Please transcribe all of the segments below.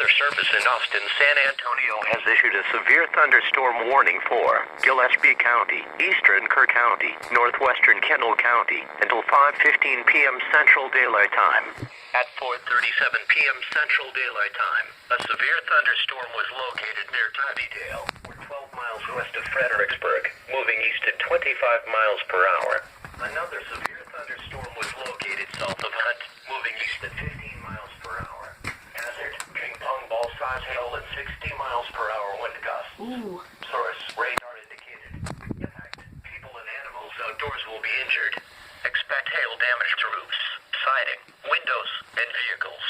Weather Service in Austin, San Antonio has issued a severe thunderstorm warning for Gillespie County, eastern Kerr County, northwestern Kendall County until 5:15 p.m. Central Daylight Time. At 4:37 p.m. Central Daylight Time, a severe thunderstorm was located near Tybydale, 12 miles west of Fredericksburg, moving east at 25 miles per hour. Another severe thunderstorm was located south of Hunt, moving east at 15 miles per hour. Hazard, ping pong ball size hail at 60 miles per hour wind gusts. Ooh. Source, radar indicated. Impact, people and animals outdoors will be injured. Expect hail damage to roofs, siding, windows, and vehicles.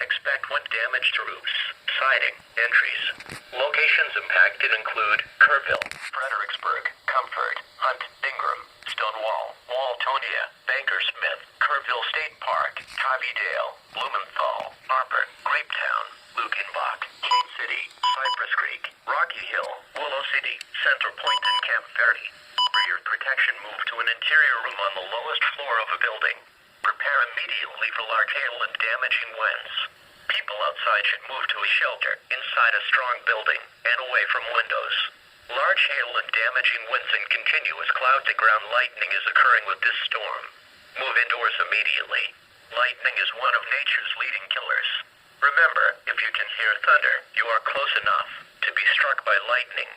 Expect wind damage to roofs, siding, entries. Locations impacted include Kerrville, Fredericksburg, Comfort, Hunt, Ingram, Stonewall, Waltonia, Bankersmith, Kerrville State Park, Tybydale, Blumenthal, Harper, Grapetown, Lukenbach, Cane City, Cypress Creek, Rocky Hill, Willow City, Center Point, and Camp Verde. For your protection, move to an interior room on the lowest floor of a building. Prepare immediately for large hail and damaging winds. People outside should move to a shelter inside a strong building and away from windows. Large hail and damaging winds and continuous cloud-to-ground lightning is occurring with this storm. Move indoors immediately. Lightning is one of nature's leading killers. Remember, if you can hear thunder, you are close enough to be struck by lightning.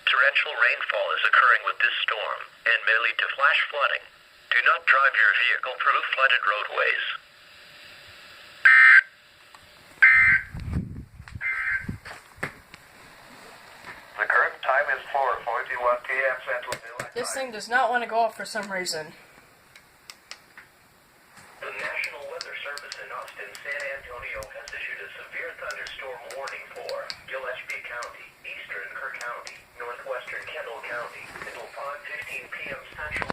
Torrential rainfall is occurring with this storm and may lead to flash flooding. Do not drive your vehicle through flooded roadways. The current time is 4:41 p.m. Central Daylight Time. This thing does not want to go off for some reason. The National Weather Service in Austin, San Antonio has issued a severe thunderstorm warning for Gillespie County, eastern Kerr County, northwestern Kendall County until 5:15 p.m. Central